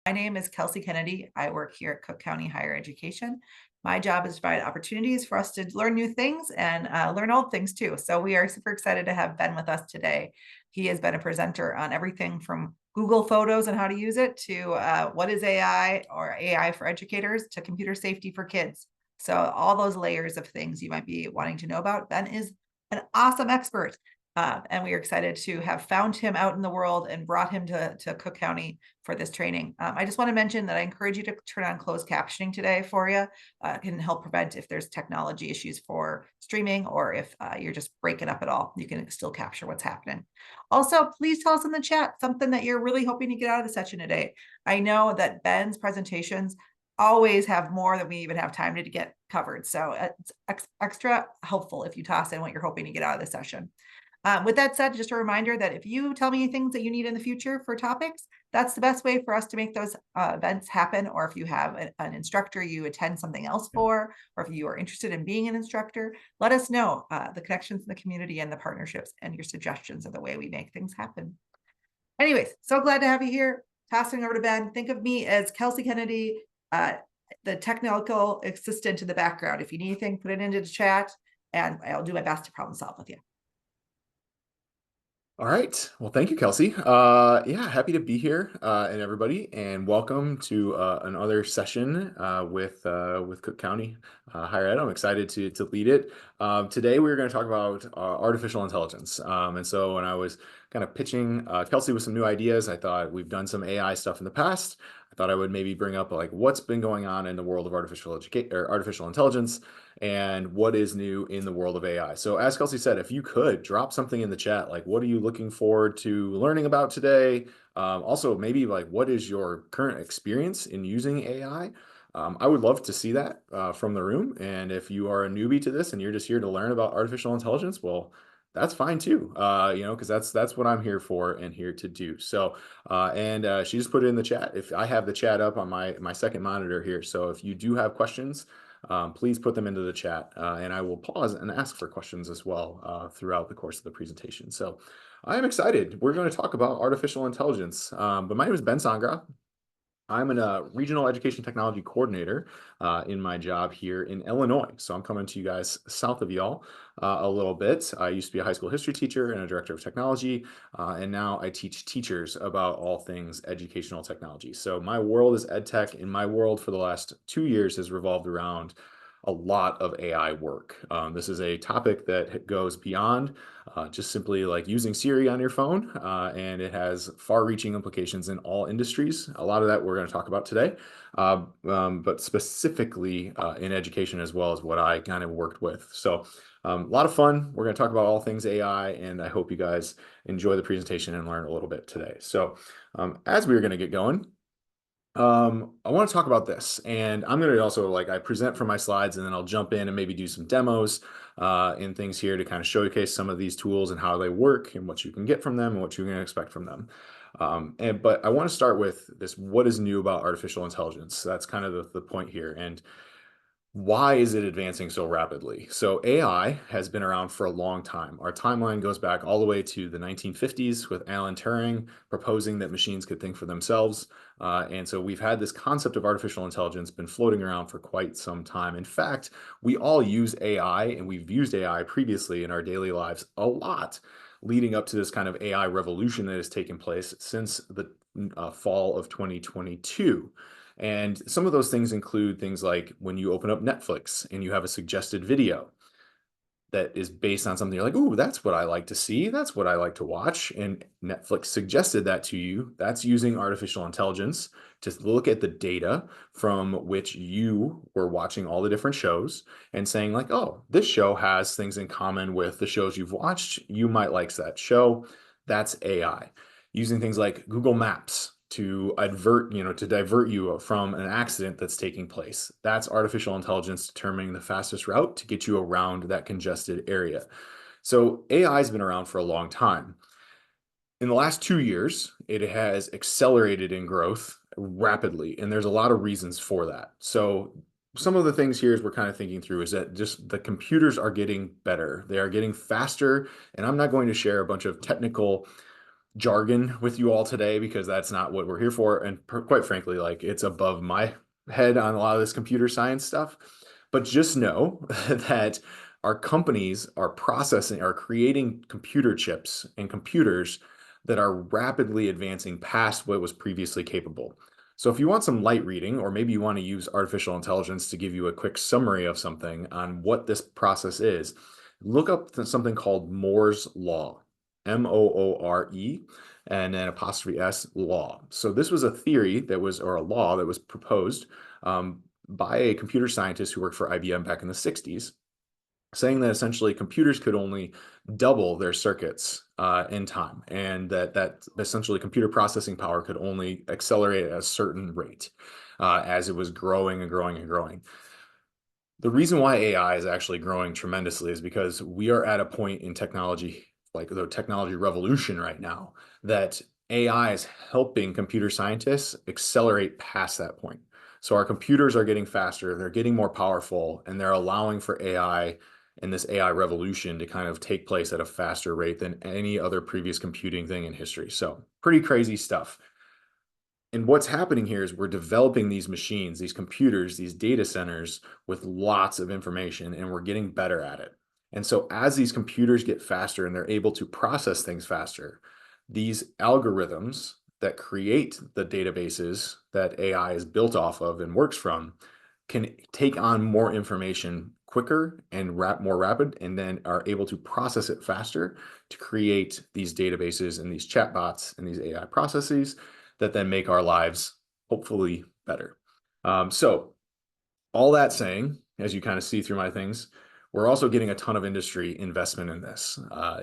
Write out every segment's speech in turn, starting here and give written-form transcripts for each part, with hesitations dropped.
My name is Kelsey Kennedy. I work here at Cook County Higher Education. My job is to provide opportunities for us to learn new things and learn old things too. So we are super excited to have Ben with us today. He has been a presenter on everything from Google Photos and how to use it to what is AI or AI for educators to computer safety for kids. So all those layers of things you might be wanting to know about. Ben is an awesome expert. And we are excited to have found him out in the world and brought him to Cook County for this training. I just want to mention that I encourage you to turn on closed captioning today for you. It can help prevent if there's technology issues for streaming or if you're just breaking up at all, you can still capture what's happening. Also, please tell us in the chat something that you're really hoping to get out of the session today. I know that Ben's presentations always have more than we even have time to get covered. So it's extra helpful if you toss in what you're hoping to get out of the session. With that said, just a reminder that if you tell me things that you need in the future for topics, that's the best way for us to make those events happen. Or if you have an instructor you attend something else for, or if you are interested in being an instructor, let us know the connections in the community and the partnerships and your suggestions of the way we make things happen. Anyways, so glad to have you here. Tossing over to Ben. Think of me as Kelsey Kennedy, the technical assistant in the background. If you need anything, put it into the chat and I'll do my best to problem solve with you. All right. Well, thank you, Kelsey. Yeah, happy to be here, and everybody, and welcome to another session with Cook County Higher Ed. I'm excited to lead it. Today, we're going to talk about artificial intelligence. And so, when I was kind of pitching Kelsey with some new ideas, I thought we've done some AI stuff in the past. I thought I would maybe bring up like what's been going on in the world of artificial intelligence and what is new in the world of AI. So as Kelsey said, if you could drop something in the chat, like what are you looking forward to learning about today? Also, maybe like what is your current experience in using AI? I would love to see that from the room. And if you are a newbie to this and you're just here to learn about artificial intelligence, well, that's fine too, because that's what I'm here for and here to do. So, she just put it in the chat. If I have the chat up on my second monitor here, so if you do have questions, please put them into the chat, and I will pause and ask for questions as well throughout the course of the presentation. So I am excited. We're going to talk about artificial intelligence. But my name is Ben Sondgeroth. I'm a regional education technology coordinator in my job here in Illinois. So I'm coming to you guys south of y'all a little bit. I used to be a high school history teacher and a director of technology, and now I teach teachers about all things educational technology. So my world is ed tech, and my world for the last 2 years has revolved around a lot of AI work. This is a topic that goes beyond just simply like using Siri on your phone, and it has far-reaching implications in all industries. A lot of that we're going to talk about today, but specifically in education as well as what I kind of worked with. So a lot of fun. We're going to talk about all things AI, and I hope you guys enjoy the presentation and learn a little bit today. So as we're going to get going, I want to talk about this, and I'm going to also I present from my slides, and then I'll jump in and maybe do some demos and things here to kind of showcase some of these tools and how they work and what you can get from them and what you can expect from them. But I want to start with this: what is new about artificial intelligence? That's kind of the point here, and why is it advancing so rapidly? So AI has been around for a long time. Our timeline goes back all the way to the 1950s with Alan Turing proposing that machines could think for themselves. And so we've had this concept of artificial intelligence been floating around for quite some time. In fact, we all use AI, and we've used AI previously in our daily lives a lot, leading up to this kind of AI revolution that has taken place since the fall of 2022. And some of those things include things like when you open up Netflix and you have a suggested video that is based on something you're like, ooh, that's what I like to see. That's what I like to watch. And Netflix suggested that to you. That's using artificial intelligence to look at the data from which you were watching all the different shows and saying like, oh, this show has things in common with the shows you've watched. You might like that show. That's AI. Using things like Google Maps to divert you from an accident that's taking place. That's artificial intelligence determining the fastest route to get you around that congested area. So AI has been around for a long time. In the last 2 years, it has accelerated in growth rapidly, and there's a lot of reasons for that. So some of the things here is we're kind of thinking through is that just the computers are getting better. They are getting faster, and I'm not going to share a bunch of technical jargon with you all today because that's not what we're here for. And quite frankly, like it's above my head on a lot of this computer science stuff. But just know that our companies are creating computer chips and computers that are rapidly advancing past what was previously capable. So if you want some light reading, or maybe you want to use artificial intelligence to give you a quick summary of something on what this process is, look up something called Moore's Law, Moore, and then apostrophe S law. So this was a theory that was, or a law that was proposed by a computer scientist who worked for IBM back in the 60s, saying that essentially computers could only double their circuits in time, and that essentially computer processing power could only accelerate at a certain rate as it was growing and growing and growing. The reason why AI is actually growing tremendously is because we are at a point in technology, like the technology revolution right now, that AI is helping computer scientists accelerate past that point. So our computers are getting faster, they're getting more powerful, and they're allowing for AI and this AI revolution to kind of take place at a faster rate than any other previous computing thing in history. So pretty crazy stuff. And what's happening here is we're developing these machines, these computers, these data centers with lots of information, and we're getting better at it. And so as these computers get faster and they're able to process things faster, these algorithms that create the databases that AI is built off of and works from can take on more information quicker and more rapid, and then are able to process it faster to create these databases and these chatbots and these AI processes that then make our lives hopefully better. So all that saying, as you kind of see through my things, we're also getting a ton of industry investment in this.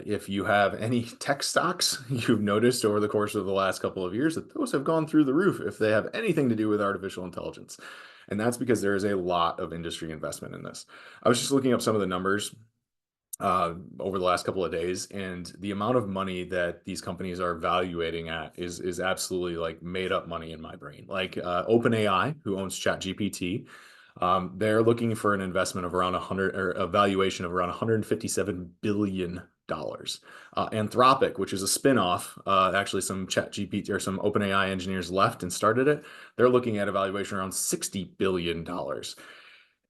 If you have any tech stocks, you've noticed over the course of the last couple of years that those have gone through the roof if they have anything to do with artificial intelligence. And that's because there is a lot of industry investment in this. I was just looking up some of the numbers over the last couple of days, and the amount of money that these companies are valuating at is absolutely like made up money in my brain. Like OpenAI, who owns ChatGPT, they're looking for an investment of around 100, or a valuation of around $157 billion. Anthropic, which is a spinoff, actually some ChatGPT or some OpenAI engineers left and started it. They're looking at a valuation around $60 billion.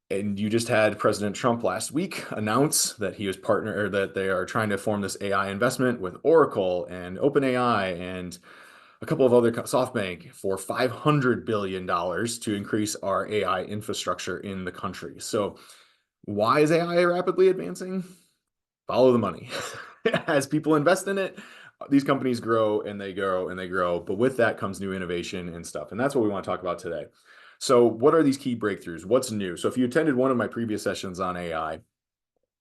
And you just had President Trump last week announce that he was or that they are trying to form this AI investment with Oracle and OpenAI and a couple of other SoftBank for $500 billion to increase our AI infrastructure in the country. So why is AI rapidly advancing? Follow the money. As people invest in it, these companies grow and they grow and they grow. But with that comes new innovation and stuff. And that's what we want to talk about today. So what are these key breakthroughs? What's new? So if you attended one of my previous sessions on AI,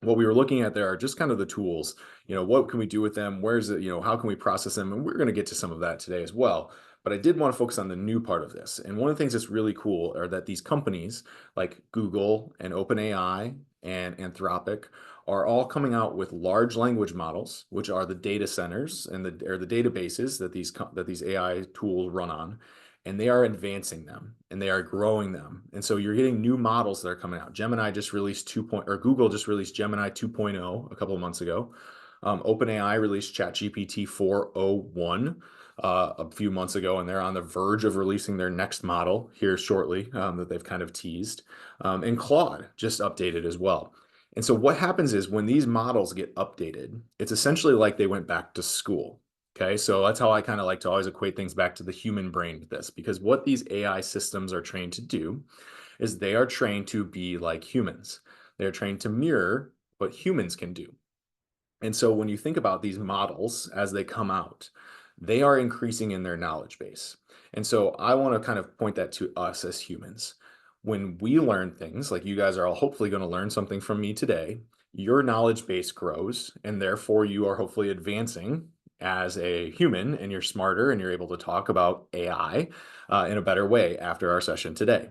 what we were looking at there are just kind of the tools. What can we do with them? Where's it, how can we process them? And we're going to get to some of that today as well. But I did want to focus on the new part of this. And one of the things that's really cool are that these companies like Google and OpenAI and Anthropic are all coming out with large language models, which are the data centers and the databases that these AI tools run on, and they are advancing them and they are growing them. And so you're getting new models that are coming out. Gemini just released Google just released Gemini 2.0 a couple of months ago. OpenAI released ChatGPT 4.01 a few months ago, and they're on the verge of releasing their next model here shortly that they've kind of teased. And Claude just updated as well. And so what happens is when these models get updated, it's essentially like they went back to school. Okay, so that's how I kind of like to always equate things back to the human brain with this, because what these AI systems are trained to do is they are trained to be like humans. They're trained to mirror what humans can do. And so when you think about these models as they come out, they are increasing in their knowledge base. And so I want to kind of point that to us as humans. When we learn things, like you guys are all hopefully going to learn something from me today, your knowledge base grows, and therefore you are hopefully advancing as a human, and you're smarter and you're able to talk about AI in a better way after our session today.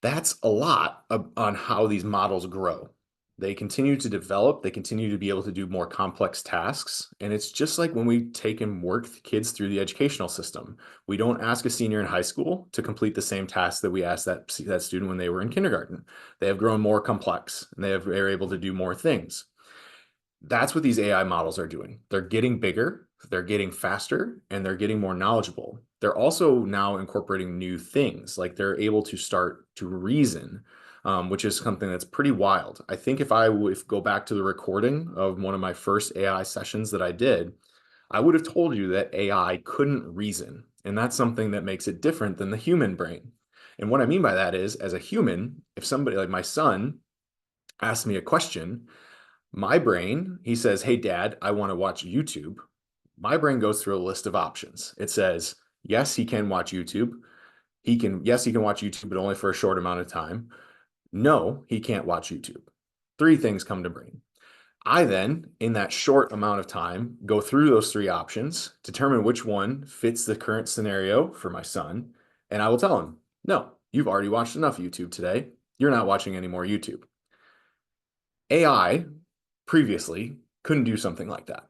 That's a lot on how these models grow. They continue to develop, they continue to be able to do more complex tasks. And it's just like when we take and work kids through the educational system. We don't ask a senior in high school to complete the same tasks that we asked that student when they were in kindergarten. They have grown more complex and they're able to do more things. That's what these AI models are doing. They're getting bigger. they're getting faster and they're getting more knowledgeable. They're also now incorporating new things, like they're able to start to reason, which is something that's pretty wild. I think if I would go back to the recording of one of my first AI sessions that I did, I would have told you that AI couldn't reason. And that's something that makes it different than the human brain. And what I mean by that is, as a human, if somebody like my son asks me a question, my brain, he says, "Hey, Dad, I want to watch YouTube." My brain goes through a list of options. It says, yes, he can watch YouTube. Yes, he can watch YouTube, but only for a short amount of time. No, he can't watch YouTube. Three things come to brain. I then, in that short amount of time, go through those three options, determine which one fits the current scenario for my son, and I will tell him, no, you've already watched enough YouTube today. You're not watching any more YouTube. AI previously couldn't do something like that.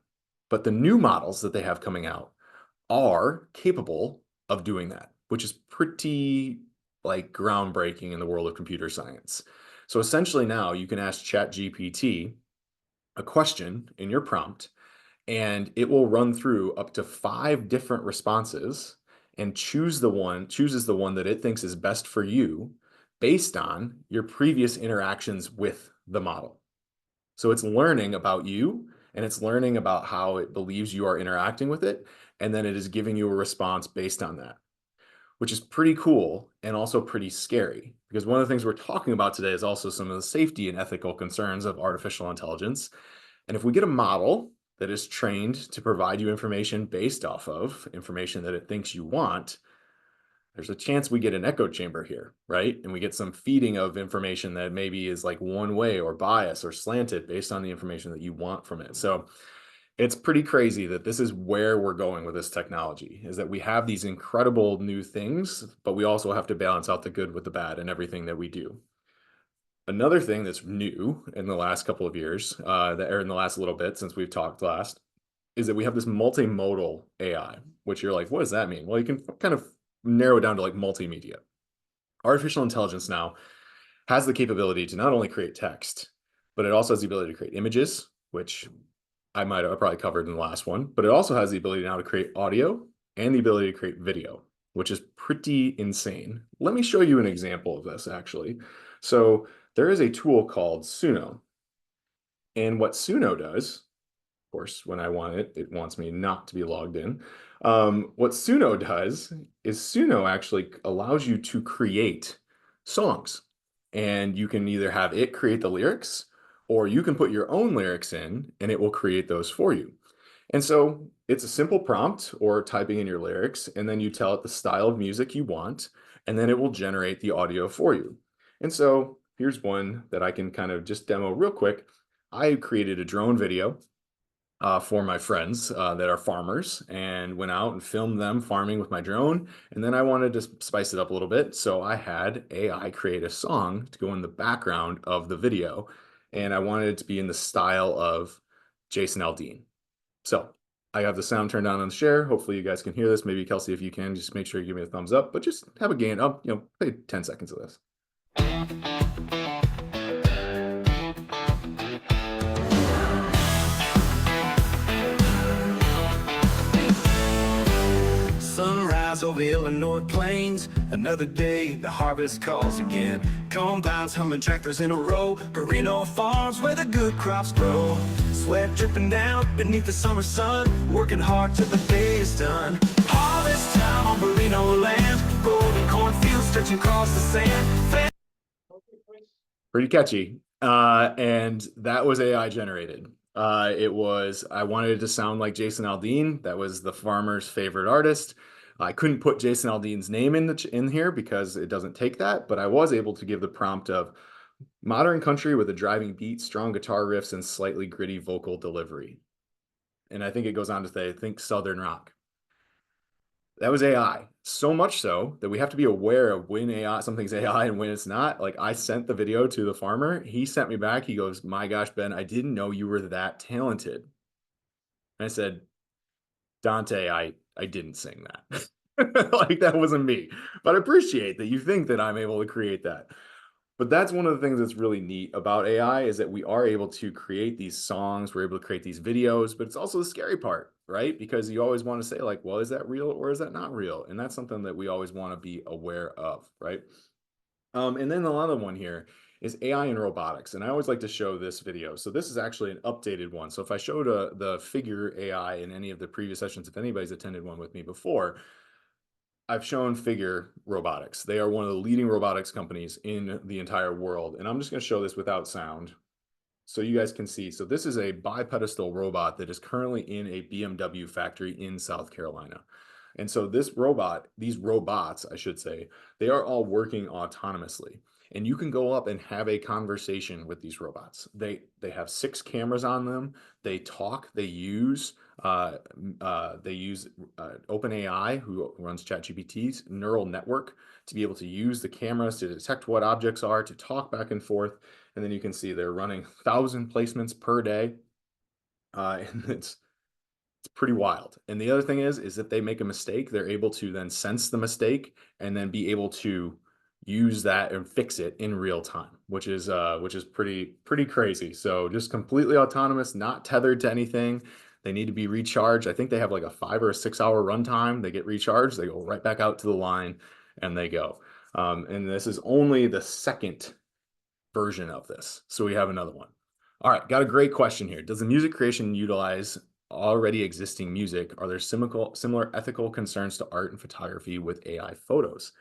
But the new models that they have coming out are capable of doing that, which is pretty like groundbreaking in the world of computer science. So essentially now you can ask ChatGPT a question in your prompt, and it will run through up to 5 different responses and chooses the one that it thinks is best for you based on your previous interactions with the model. So it's learning about you and it's learning about how it believes you are interacting with it. And then it is giving you a response based on that, which is pretty cool and also pretty scary, because one of the things we're talking about today is also some of the safety and ethical concerns of artificial intelligence. And if we get a model that is trained to provide you information based off of information that it thinks you want, there's a chance we get an echo chamber here, right? And we get some feeding of information that maybe is like one way or bias or slanted based on the information that you want from it. So it's pretty crazy that this is where we're going with this technology, is that we have these incredible new things, but we also have to balance out the good with the bad in everything that we do. Another thing that's new in the last couple of years, or in the last little bit since we've talked last, is that we have this multimodal AI, which you're like, what does that mean? Well, you can kind of narrow it down to like multimedia. Artificial intelligence now has the capability to not only create text, but it also has the ability to create images, which I might have probably covered in the last one, but it also has the ability now to create audio and the ability to create video, which is pretty insane. Let me show you an example of this actually. So there is a tool called Suno. And what Suno does, of course, when I want it, it wants me not to be logged in. What Suno does is Suno actually allows you to create songs. And you can either have it create the lyrics, or you can put your own lyrics in and it will create those for you. And so it's a simple prompt or typing in your lyrics, and then you tell it the style of music you want, and then it will generate the audio for you. And so here's one that I can kind of just demo real quick. I created a drone video for my friends that are farmers, and went out and filmed them farming with my drone. And then I wanted to spice it up a little bit. So I had AI create a song to go in the background of the video. And I wanted it to be in the style of Jason Aldean. So I have the sound turned on the share. Hopefully you guys can hear this. Maybe Kelsey, if you can, just make sure you give me a thumbs up, but just have a gain up, play 10 seconds of this. Sunrise over Illinois plains, another day, the harvest calls again. Combines humming, tractors in a row, Perino farms where the good crops grow. Sweat dripping down beneath the summer sun, working hard till the day is done. Harvest time on Perino land, golden cornfields stretching across the sand. Pretty catchy. And that was AI generated. I wanted it to sound like Jason Aldean. That was the farmer's favorite artist. I couldn't put Jason Aldean's name in here because it doesn't take that, but I was able to give the prompt of modern country with a driving beat, strong guitar riffs, and slightly gritty vocal delivery. And I think it goes on to say, think Southern rock. That was AI. So much so that we have to be aware of when something's AI and when it's not. Like, I sent the video to the farmer. He sent me back. He goes, "My gosh, Ben, I didn't know you were that talented." And I said, "Dante, I didn't sing that." Like, that wasn't me. But I appreciate that you think that I'm able to create that. But that's one of the things that's really neat about AI, is that we are able to create these songs, we're able to create these videos, but it's also the scary part, right? Because you always want to say like, well, is that real or is that not real? And that's something that we always want to be aware of, right? And then the other one here is AI and robotics. And I always like to show this video. So this is actually an updated one. So if I showed the figure AI in any of the previous sessions, if anybody's attended one with me before, I've shown Figure Robotics. They are one of the leading robotics companies in the entire world. And I'm just going to show this without sound so you guys can see. So this is a bipedestal robot that is currently in a BMW factory in South Carolina. And so this robot, these robots, I should say, they are all working autonomously. And you can go up and have a conversation with these robots. They have 6 cameras on them. They talk. They use OpenAI, who runs ChatGPT's neural network, to be able to use the cameras to detect what objects are, to talk back and forth. And then you can see they're running 1,000 placements per day. And it's pretty wild. And the other thing is if they make a mistake, they're able to then sense the mistake and then be able to use that and fix it in real time, which is pretty crazy. So just completely autonomous, not tethered to anything. They need to be recharged. I think they have like a 5 or a 6 hour runtime. They get recharged, they go right back out to the line and they go. And this is only the second version of this. So we have another one. All right, got a great question here. Does the music creation utilize already existing music? Are there similar ethical concerns to art and photography with AI photos?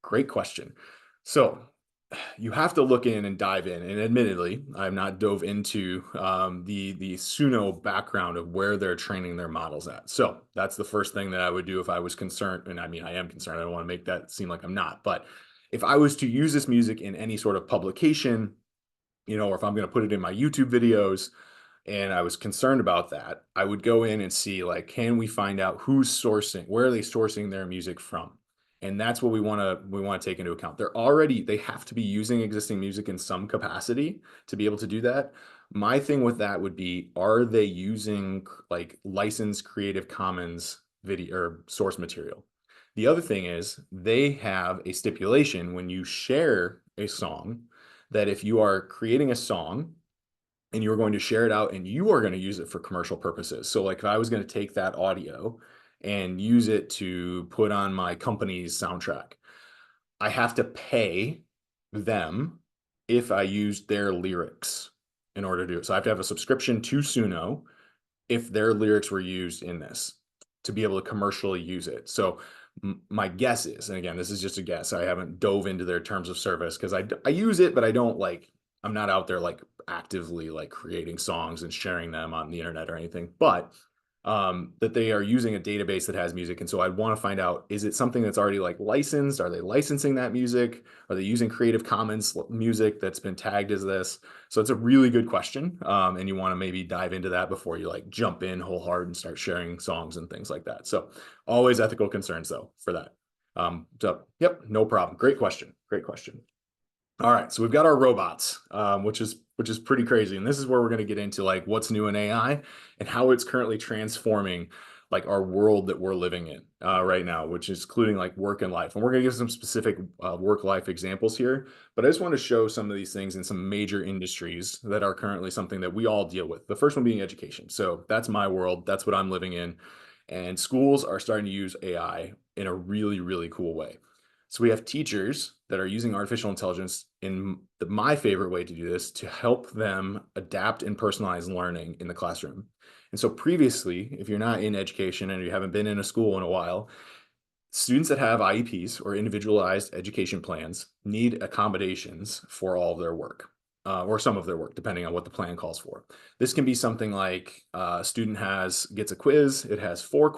Great question. So you have to look in and dive in. And admittedly, I've not dove into the Suno background of where they're training their models at. So that's the first thing that I would do if I was concerned. And I mean, I am concerned. I don't want to make that seem like I'm not. But if I was to use this music in any sort of publication, or if I'm going to put it in my YouTube videos, and I was concerned about that, I would go in and see, like, can we find out who's sourcing, where are they sourcing their music from? And that's what we want to take into account. They have to be using existing music in some capacity to be able to do that. My thing with that would be, are they using like licensed Creative Commons video or source material? The other thing is they have a stipulation when you share a song that if you are creating a song and you're going to share it out and you are going to use it for commercial purposes. So like if I was going to take that audio and use it to put on my company's soundtrack, I have to pay them if I use their lyrics in order to do it. So I have to have a subscription to Suno if their lyrics were used in this to be able to commercially use it. So my guess is, and again, this is just a guess, I haven't dove into their terms of service because I use it, but I'm not out there like actively like creating songs and sharing them on the internet or anything, but that they are using a database that has music. And so I'd want to find out, is it something that's already like licensed? Are they licensing that music? Are they using Creative Commons music that's been tagged as this? So it's a really good question. And you want to maybe dive into that before you like jump in wholehearted and start sharing songs and things like that. So always ethical concerns though for that. So yep, no problem. Great question. Great question. All right, so we've got our robots, which is pretty crazy. And this is where we're going to get into like what's new in AI and how it's currently transforming like our world that we're living in right now, which is including like work and life. And we're going to give some specific work-life examples here, but I just want to show some of these things in some major industries that are currently something that we all deal with. The first one being education. So that's my world. That's what I'm living in. And schools are starting to use AI in a really, really cool way. So we have teachers that are using artificial intelligence in my favorite way to do this to help them adapt and personalize learning in the classroom. And so previously, if you're not in education and you haven't been in a school in a while, students that have IEPs or individualized education plans need accommodations for all of their work. Or some of their work, depending on what the plan calls for. This can be something like a student gets a quiz. It has 4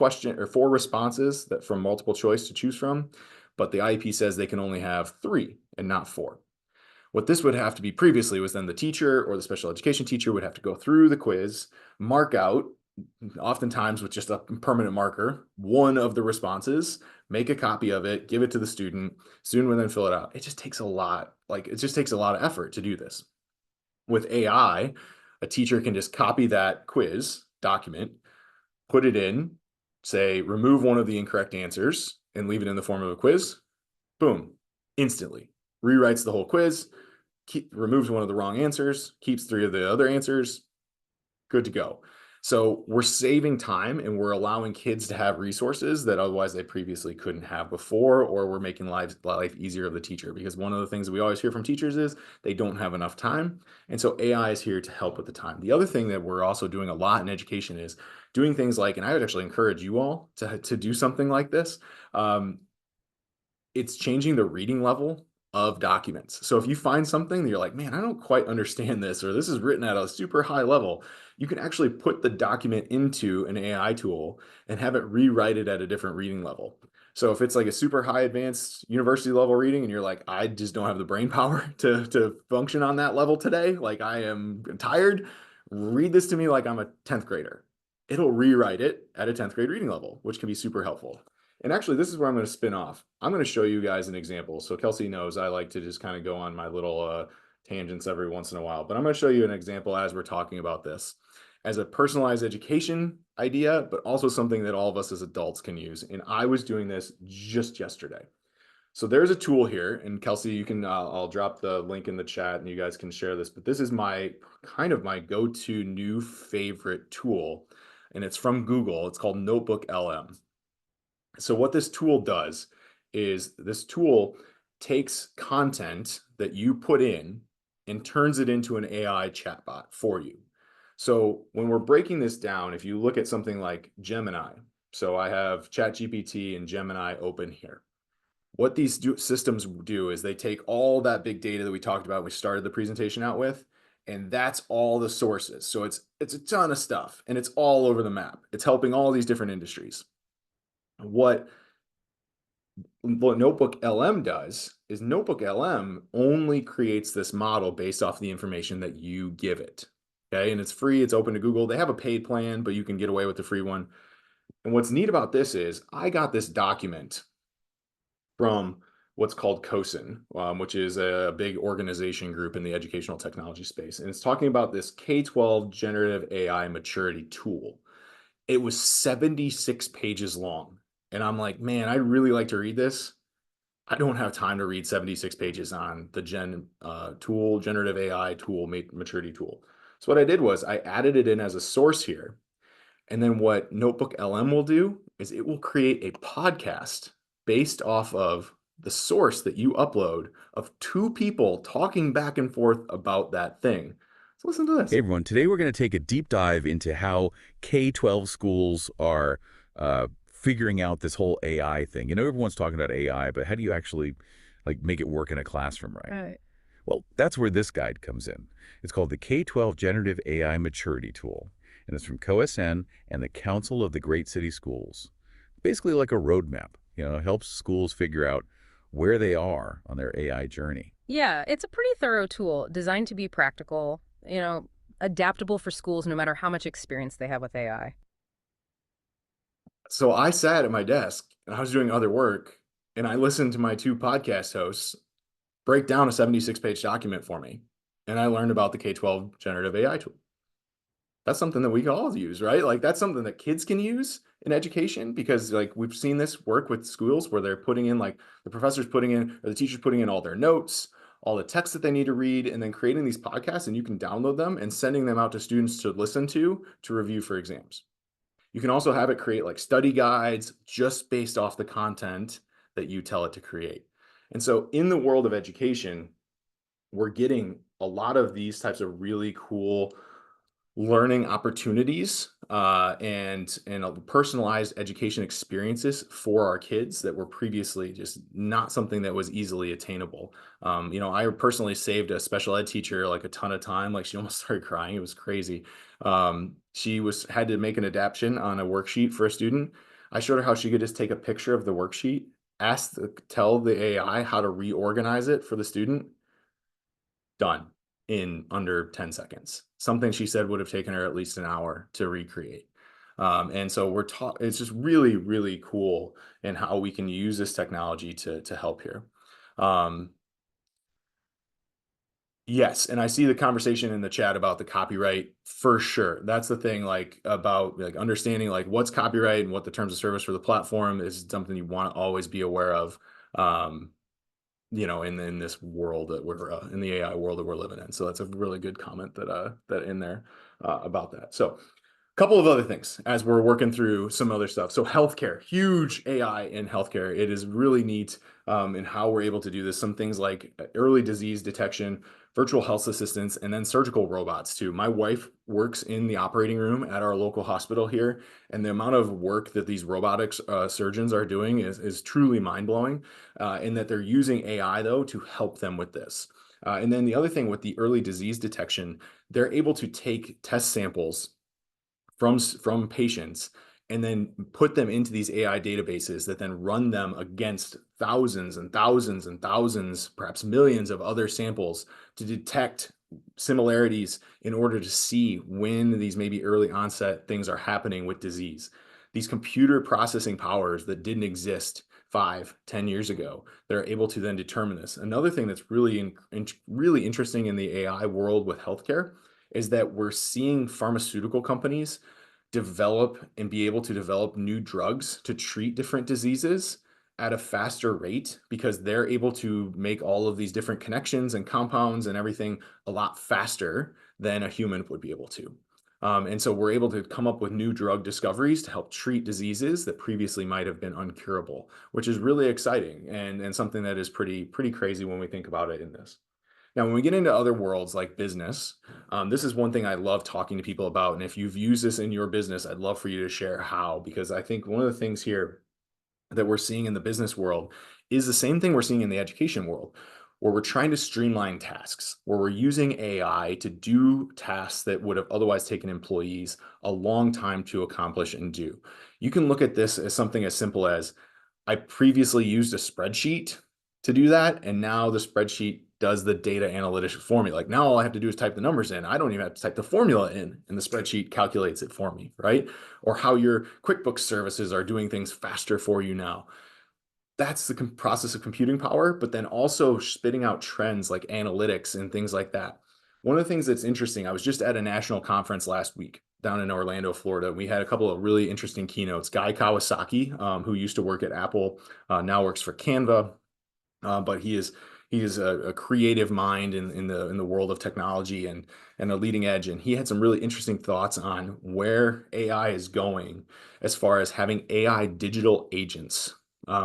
responses that from multiple choice to choose from, but the IEP says they can only have 3 and not 4. What this would have to be previously was then the teacher or the special education teacher would have to go through the quiz, mark out, oftentimes with just a permanent marker, one of the responses, make a copy of it, give it to the student. Student would then fill it out. It just takes a lot. It just takes a lot of effort to do this. With AI, a teacher can just copy that quiz document, put it in, say, remove one of the incorrect answers and leave it in the form of a quiz. Boom, instantly. Rewrites the whole quiz, removes one of the wrong answers, keeps 3 of the other answers, good to go. So we're saving time and we're allowing kids to have resources that otherwise they previously couldn't have before, or we're making life easier of the teacher, because one of the things we always hear from teachers is they don't have enough time. And so AI is here to help with the time. The other thing that we're also doing a lot in education is doing things like, and I would actually encourage you all to do something like this. It's changing the reading level of documents. So if you find something that you're like, man, I don't quite understand this, or this is written at a super high level, you can actually put the document into an AI tool and have it rewrite it at a different reading level. So if it's like a super high advanced university level reading and you're like, I just don't have the brain power to function on that level today, like I am tired, read this to me like I'm a 10th grader. It'll rewrite it at a 10th grade reading level, which can be super helpful. And actually, this is where I'm going to spin off. I'm going to show you guys an example. So Kelsey knows I like to just kind of go on my little tangents every once in a while, but I'm going to show you an example as we're talking about this as a personalized education idea, but also something that all of us as adults can use. And I was doing this just yesterday. So there's a tool here, and Kelsey, you can, I'll drop the link in the chat and you guys can share this, but this is my kind of my go-to new favorite tool, and it's from Google. It's called Notebook LM. So what this tool does is this tool takes content that you put in and turns it into an AI chatbot for you. So when we're breaking this down, if you look at something like Gemini, so I have ChatGPT and Gemini open here. What these systems do is they take all that big data that we talked about, we started the presentation out with, and that's all the sources. So it's a ton of stuff and it's all over the map. It's helping all these different industries. What Notebook LM does is Notebook LM only creates this model based off the information that you give it. Okay, and it's free, it's open to Google. They have a paid plan, but you can get away with the free one. And what's neat about this is I got this document from what's called COSIN, which is a big organization group in the educational technology space. And it's talking about this K-12 generative AI maturity tool. It was 76 pages long. And I'm like, man, I'd really like to read this. I don't have time to read 76 pages on the generative AI tool, maturity tool. So what I did was I added it in as a source here. And then what Notebook LM will do is it will create a podcast based off of the source that you upload of two people talking back and forth about that thing. So listen to this. Hey everyone, today we're going to take a deep dive into how K-12 schools are figuring out this whole AI thing. You know, everyone's talking about AI, but how do you actually make it work in a classroom, right? Well, that's where this guide comes in. It's called the K-12 Generative AI Maturity Tool, and it's from COSN and the Council of the Great City Schools. Basically like a roadmap, you know, it helps schools figure out where they are on their AI journey. Yeah, it's a pretty thorough tool designed to be practical, you know, adaptable for schools no matter how much experience they have with AI. So I sat at my desk and I was doing other work and I listened to my two podcast hosts break down a 76-page document for me. And I learned about the K-12 generative AI tool. That's something that we can all use, right? Like that's something that kids can use in education, because like we've seen this work with schools where they're putting in, like the professor's putting in or the teacher's putting in all their notes, all the text that they need to read, and then creating these podcasts, and you can download them and sending them out to students to listen to review for exams. You can also have it create like study guides just based off the content that you tell it to create. And so in the world of education, we're getting a lot of these types of really cool learning opportunities and personalized education experiences for our kids that were previously just not something that was easily attainable. You know, I personally saved a special ed teacher like a ton of time. Like she almost started crying. It was crazy. She had to make an adaptation on a worksheet for a student. I showed her how she could just take a picture of the worksheet, tell the AI how to reorganize it for the student. Done in under 10 seconds. Something she said would have taken her at least an hour to recreate. And so it's just really, really cool in how we can use this technology to help here. Yes, and I see the conversation in the chat about the copyright for sure. That's the thing, like about like understanding like what's copyright and what the terms of service for the platform is, something you want to always be aware of. You know, in this world that we're in the AI world that we're living in. So that's a really good comment that in there about that. So Couple of other things as we're working through some other stuff. So healthcare, huge AI in healthcare. It is really neat in how we're able to do this. Some things like early disease detection, virtual health assistants, and then surgical robots too. My wife works in the operating room at our local hospital here, and the amount of work that these robotics surgeons are doing is truly mind-blowing, in that they're using AI though to help them with this. And then the other thing with the early disease detection, they're able to take test samples from patients and then put them into these AI databases that then run them against thousands and thousands and thousands, perhaps millions of other samples to detect similarities in order to see when these maybe early onset things are happening with disease. These computer processing powers that didn't exist 5-10 years ago, they're able to then determine this. Another thing that's really interesting in the AI world with healthcare is that we're seeing pharmaceutical companies develop and be able to develop new drugs to treat different diseases at a faster rate because they're able to make all of these different connections and compounds and everything a lot faster than a human would be able to. And so we're able to come up with new drug discoveries to help treat diseases that previously might have been uncurable, which is really exciting and something that is pretty crazy when we think about it in this. Now, when we get into other worlds like business, this is one thing I love talking to people about. And if you've used this in your business, I'd love for you to share how, because I think one of the things here that we're seeing in the business world is the same thing we're seeing in the education world, where we're trying to streamline tasks, where we're using AI to do tasks that would have otherwise taken employees a long time to accomplish and do. You can look at this as something as simple as I previously used a spreadsheet to do that, and now the spreadsheet does the data analytics for me. Like now all I have to do is type the numbers in. I don't even have to type the formula in, and the spreadsheet calculates it for me, right? Or how your QuickBooks services are doing things faster for you now. That's the process of computing power, but then also spitting out trends like analytics and things like that. One of the things that's interesting, I was just at a national conference last week down in Orlando, Florida. We had a couple of really interesting keynotes. Guy Kawasaki, who used to work at Apple, now works for Canva, but he is a creative mind in the world of technology and a leading edge. And he had some really interesting thoughts on where AI is going as far as having AI digital agents,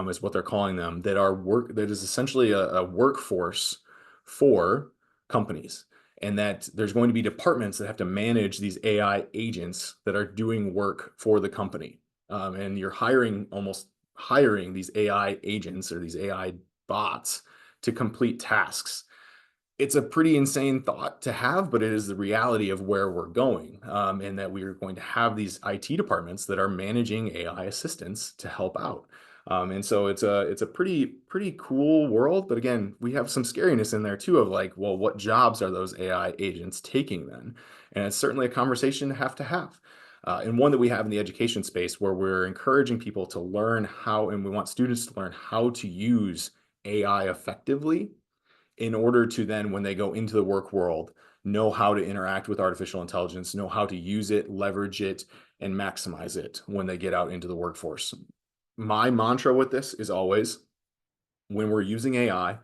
is what they're calling them, that is essentially a workforce for companies. And that there's going to be departments that have to manage these AI agents that are doing work for the company. And you're almost hiring these AI agents or these AI bots to complete tasks. It's a pretty insane thought to have, but it is the reality of where we're going, and that we are going to have these IT departments that are managing AI assistants to help out. And so it's a pretty cool world, but again, we have some scariness in there too of like, well, what jobs are those AI agents taking then? And it's certainly a conversation to have. And one that we have in the education space where we're encouraging people to learn how, and we want students to learn how to use AI effectively in order to then, when they go into the work world, know how to interact with artificial intelligence, know how to use it, leverage it, and maximize it when they get out into the workforce. My mantra with this is always, when we're using AI,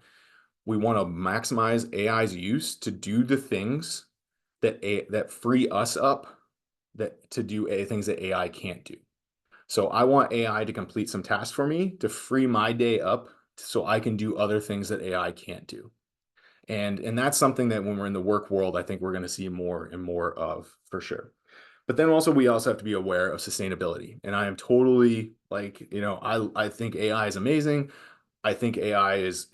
we want to maximize AI's use to do the things that free us up to do things that AI can't do. So I want AI to complete some tasks for me to free my day up so I can do other things that AI can't do. And that's something that when we're in the work world, I think we're going to see more and more of for sure. But then also we also have to be aware of sustainability. And I am totally like, I think AI is amazing. I think AI is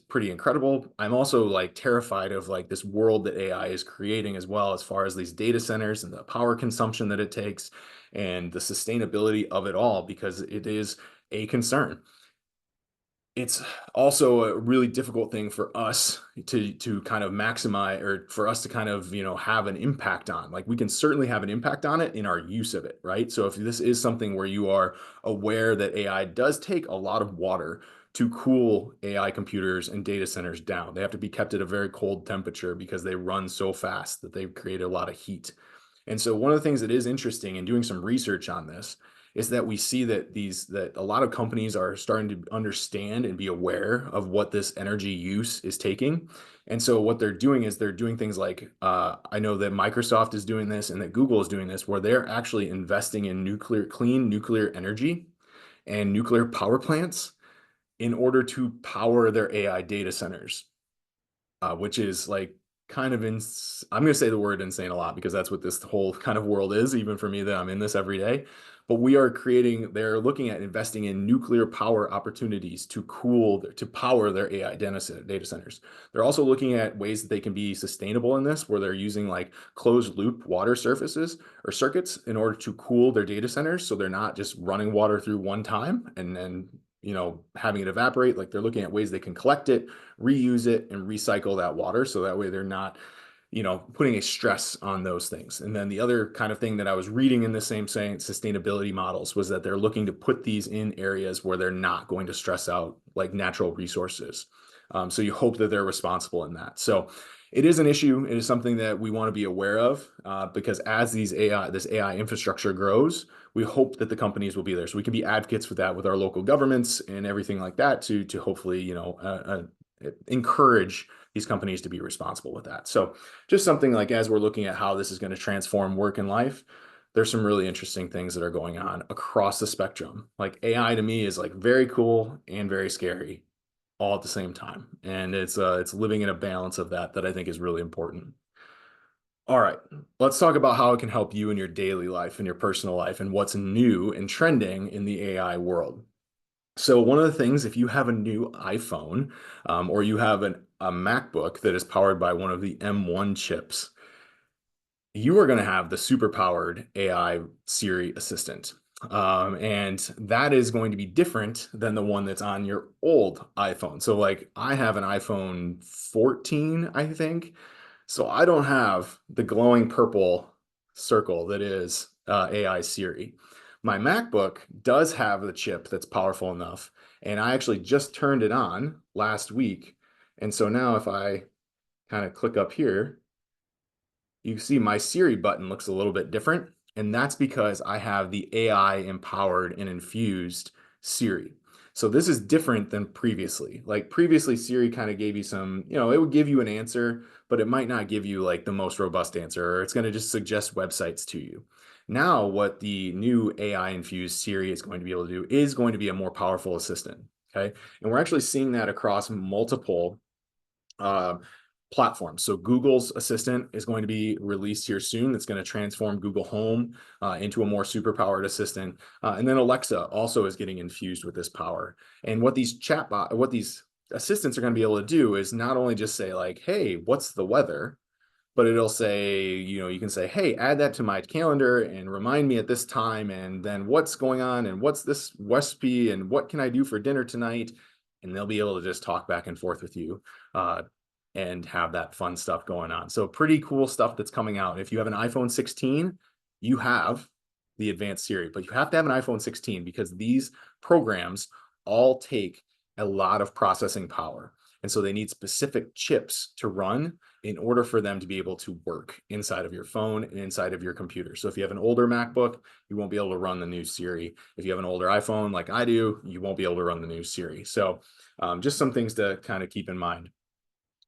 pretty incredible. I'm also like terrified of like this world that AI is creating as well, as far as these data centers and the power consumption that it takes and the sustainability of it all, because it is a concern. It's also a really difficult thing for us to kind of maximize, or for us to kind of, have an impact on. Like we can certainly have an impact on it in our use of it, right? So if this is something where you are aware that AI does take a lot of water to cool AI computers and data centers down, they have to be kept at a very cold temperature because they run so fast that they create a lot of heat. And so one of the things that is interesting in doing some research on this is that we see that a lot of companies are starting to understand and be aware of what this energy use is taking. And so what they're doing is they're doing things like, I know that Microsoft is doing this and that Google is doing this, where they're actually investing in clean nuclear energy and nuclear power plants in order to power their AI data centers, which is like kind of I'm going to say the word insane a lot because that's what this whole kind of world is, even for me that I'm in this every day. But they're looking at investing in nuclear power opportunities to power their AI data centers. They're also looking at ways that they can be sustainable in this, where they're using like closed loop water surfaces or circuits in order to cool their data centers. So they're not just running water through one time and then, having it evaporate. Like they're looking at ways they can collect it, reuse it, and recycle that water. So that way they're not, putting a stress on those things. And then the other kind of thing that I was reading in the same sustainability models was that they're looking to put these in areas where they're not going to stress out like natural resources. So you hope that they're responsible in that. So it is an issue. It is something that we want to be aware of because as this AI infrastructure grows, we hope that the companies will be there. So we can be advocates for that with our local governments and everything like that to hopefully, encourage these companies to be responsible with that. So just something like, as we're looking at how this is going to transform work and life, there's some really interesting things that are going on across the spectrum. Like AI to me is like very cool and very scary all at the same time. And it's living in a balance of that I think is really important. All right, let's talk about how it can help you in your daily life, in your personal life, and what's new and trending in the AI world. So one of the things, if you have a new iPhone or you have a MacBook that is powered by one of the M1 chips, you are going to have the super-powered AI Siri assistant. And that is going to be different than the one that's on your old iPhone. So like I have an iPhone 14, I think. So I don't have the glowing purple circle that is AI Siri. My MacBook does have the chip that's powerful enough, and I actually just turned it on last week. And so now if I kind of click up here, you can see my Siri button looks a little bit different. And that's because I have the AI empowered and infused Siri. So this is different than previously. Like previously, Siri kind of gave you some, it would give you an answer, but it might not give you like the most robust answer, or it's going to just suggest websites to you. Now, what the new AI infused Siri is going to be able to do is going to be a more powerful assistant. Okay. And we're actually seeing that across multiple platforms. So Google's Assistant is going to be released here soon. That's going to transform Google Home into a more superpowered assistant. And then Alexa also is getting infused with this power. And what these assistants are going to be able to do is not only just say like, hey, what's the weather? But it'll say, you can say, hey, add that to my calendar and remind me at this time. And then what's going on and what's this recipe and what can I do for dinner tonight? And they'll be able to just talk back and forth with you and have that fun stuff going on. So pretty cool stuff that's coming out. If you have an iPhone 16, you have the advanced Siri, but you have to have an iPhone 16 because these programs all take a lot of processing power. And so they need specific chips to run in order for them to be able to work inside of your phone and inside of your computer. So if you have an older MacBook, you won't be able to run the new Siri. If you have an older iPhone like I do, you won't be able to run the new Siri. So just some things to kind of keep in mind.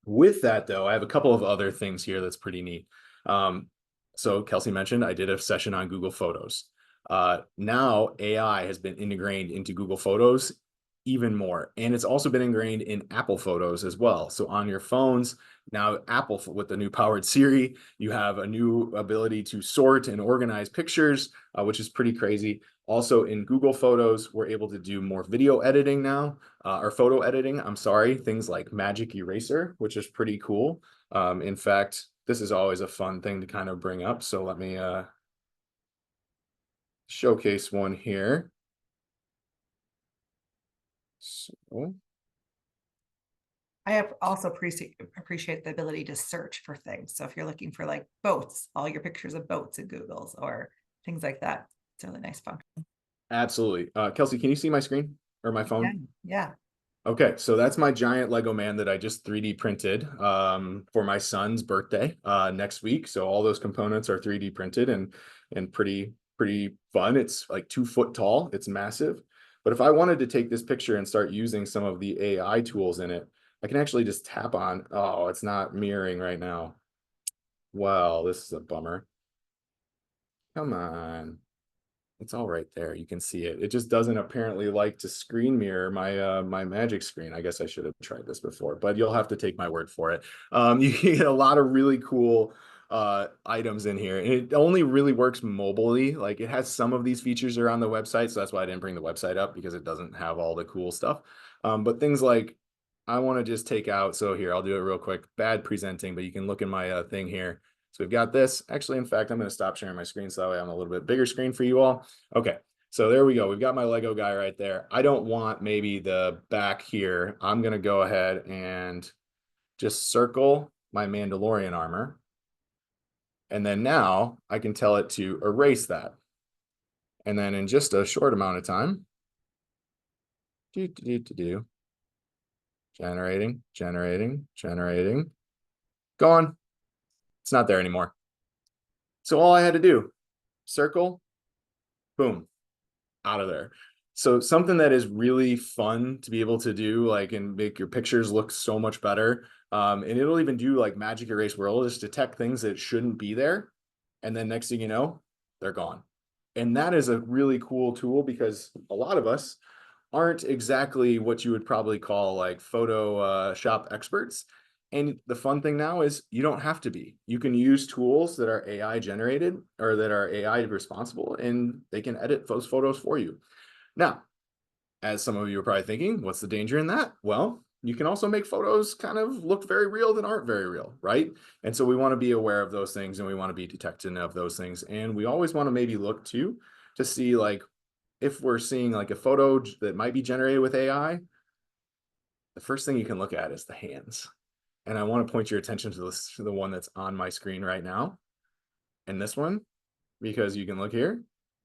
With that, though, I have a couple of other things here that's pretty neat. So Kelsey mentioned I did a session on Google Photos. Now AI has been integrated into Google Photos even more. And it's also been ingrained in Apple Photos as well. So on your phones, now Apple with the new powered Siri, you have a new ability to sort and organize pictures, which is pretty crazy. Also in Google Photos, we're able to do more video editing now, or photo editing, I'm sorry, things like Magic Eraser, which is pretty cool. In fact, this is always a fun thing to kind of bring up. So let me showcase one here. So I have also appreciate the ability to search for things. So if you're looking for like boats, all your pictures of boats in Google's or things like that, it's a really nice function. Absolutely. Kelsey, can you see my screen or my phone? Yeah. Okay, so that's my giant Lego man that I just 3D printed for my son's birthday next week. So all those components are 3D printed and pretty pretty fun. It's like 2 foot tall. It's massive. But if I wanted to take this picture and start using some of the AI tools in it, I can actually just tap on, oh, it's not mirroring right now. Well, this is a bummer. Come on. It's all right there. You can see it. It just doesn't apparently like to screen mirror my my magic screen. I guess I should have tried this before, but you'll have to take my word for it. You can get a lot of really cool items in here. And it only really works mobilely. Like it has some of these features are on the website, so that's why I didn't bring the website up because it doesn't have all the cool stuff. But things like I want to just take out, so here, I'll do it real quick. Bad presenting, but you can look in my thing here. So we've got this. Actually, in fact, I'm going to stop sharing my screen so that way I'm a little bit bigger screen for you all. Okay, so there we go. We've got my Lego guy right there. I don't want maybe the back here. I'm going to go ahead and just circle my Mandalorian armor. And then now I can tell it to erase that. And then in just a short amount of time, generating, gone. It's not there anymore. So all I had to do, circle, boom, out of there. So something that is really fun to be able to do, like, and make your pictures look so much better. And it'll even do like magic erase where it'll just detect things that shouldn't be there. And then next thing you know, they're gone. And that is a really cool tool because a lot of us aren't exactly what you would probably call like Photoshop experts. And the fun thing now is you don't have to be. You can use tools that are AI generated or that are AI responsible, and they can edit those photos for you. Now, as some of you are probably thinking, what's the danger in that? Well, you can also make photos kind of look very real that aren't very real, right? And so we want to be aware of those things and we want to be detecting of those things. And we always want to maybe look to see like, if we're seeing like a photo that might be generated with AI, the first thing you can look at is the hands. And I want to point your attention to this, to the one that's on my screen right now. And this one, because you can look here,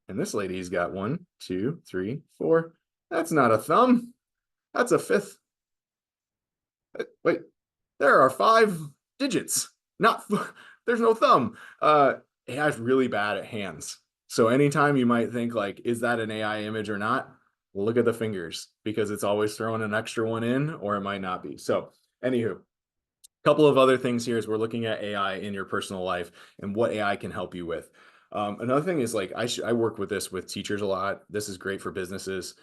and this lady's got 1, 2, 3, 4. That's not a thumb. That's a fifth. Wait, there are 5 digits. Not, there's no thumb. AI's really bad at hands. So anytime you might think like, is that an AI image or not? Look at the fingers because it's always throwing an extra one in or it might not be. So anywho, couple of other things here as we're looking at AI in your personal life and what AI can help you with. Another thing is like I work with this with teachers a lot. This is great for businesses.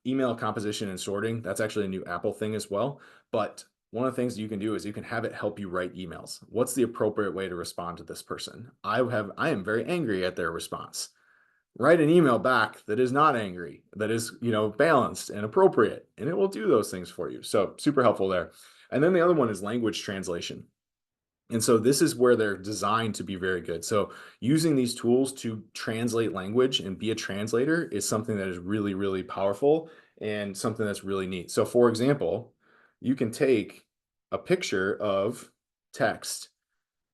Email composition and sorting. That's actually a new Apple thing as well. But one of the things you can do is you can have it help you write emails. What's the appropriate way to respond to this person? I am very angry at their response. Write an email back that is not angry, that is, balanced and appropriate, and it will do those things for you. So super helpful there. And then the other one is language translation. And so this is where they're designed to be very good. So using these tools to translate language and be a translator is something that is really, really powerful and something that's really neat. So for example, you can take a picture of text